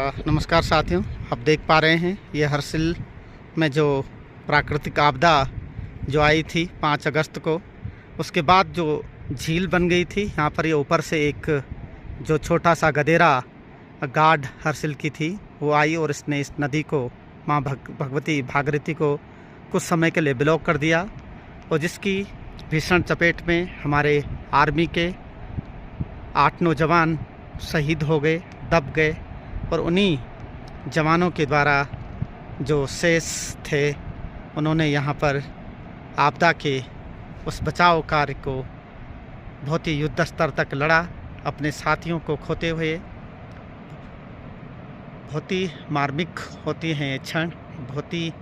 नमस्कार साथियों, आप देख पा रहे हैं ये हरसिल में जो प्राकृतिक आपदा जो आई थी 5 अगस्त को, उसके बाद जो झील बन गई थी यहाँ पर, ये ऊपर से एक जो छोटा सा गदेरा गार्ड हरसिल की थी वो आई और इसने इस नदी को, माँ भगवती भागीरथी को कुछ समय के लिए ब्लॉक कर दिया और जिसकी भीषण चपेट में हमारे आर्मी के 8-9 जवान शहीद हो गए, दब गए और उन्हीं जवानों के द्वारा जो शेष थे उन्होंने यहाँ पर आपदा के उस बचाव कार्य को बहुत ही युद्ध स्तर तक लड़ा, अपने साथियों को खोते हुए। बहुत ही मार्मिक होती हैं ये क्षण, बहुत ही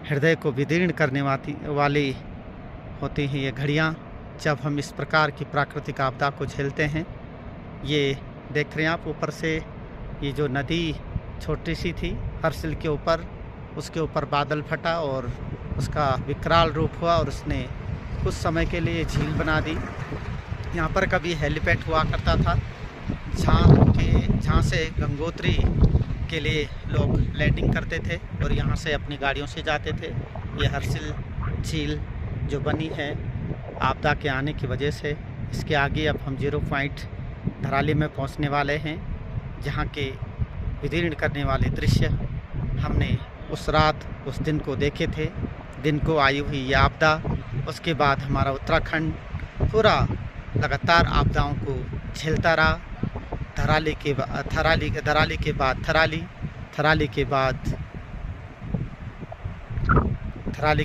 हृदय को विदीर्ण करने वाली होती हैं ये घड़ियाँ जब हम इस प्रकार की प्राकृतिक आपदा को झेलते हैं। ये देख रहे हैं आप, ऊपर से ये जो नदी छोटी सी थी हरसिल के ऊपर, उसके ऊपर बादल फटा और उसका विकराल रूप हुआ और उसने कुछ समय के लिए झील बना दी। यहाँ पर कभी हेलीपैड हुआ करता था जहाँ से गंगोत्री के लिए लोग लैंडिंग करते थे और यहाँ से अपनी गाड़ियों से जाते थे। ये हरसिल झील जो बनी है आपदा के आने की वजह से, इसके आगे अब हम 0 पॉइंट धराली में पहुंचने वाले हैं, जहां के विदीर्ण करने वाले दृश्य हमने उस रात उस दिन को देखे थे। दिन को आई हुई ये आपदा, उसके बाद हमारा उत्तराखंड पूरा लगातार आपदाओं को झेलता रहा। धराली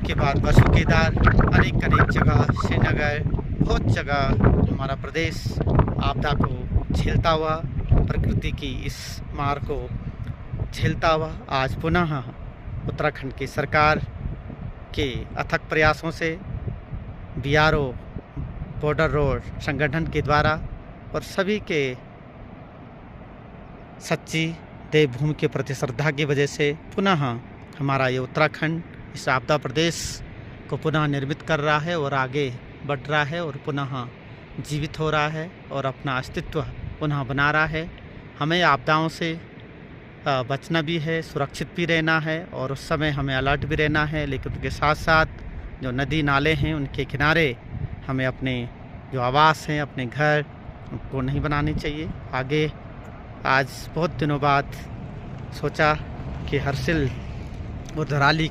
के बाद बसु केदार, अनेक जगह, श्रीनगर, बहुत जगह हमारा प्रदेश आपदा को झेलता हुआ, प्रकृति की इस मार को झेलता हुआ आज पुनः उत्तराखंड की सरकार के अथक प्रयासों से BRO बॉर्डर रोड संगठन के द्वारा और सभी के सच्ची देवभूमि के प्रति श्रद्धा की वजह से पुनः हमारा ये उत्तराखंड इस आपदा प्रदेश को पुनः निर्मित कर रहा है और आगे बढ़ रहा है और पुनः जीवित हो रहा है और अपना अस्तित्व पुनः बना रहा है। हमें आपदाओं से बचना भी है, सुरक्षित भी रहना है और उस समय हमें अलर्ट भी रहना है, लेकिन उनके साथ साथ जो नदी नाले हैं उनके किनारे हमें अपने जो आवास हैं, अपने घर, उनको नहीं बनाने चाहिए। आगे आज बहुत दिनों बाद सोचा कि हरसिल और धराली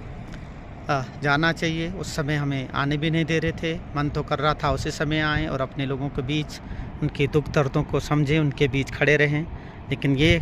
जाना चाहिए। उस समय हमें आने भी नहीं दे रहे थे, मन तो कर रहा था उसी समय आएँ और अपने लोगों के बीच उनके दुख दर्दों को समझें, उनके बीच खड़े रहें, लेकिन ये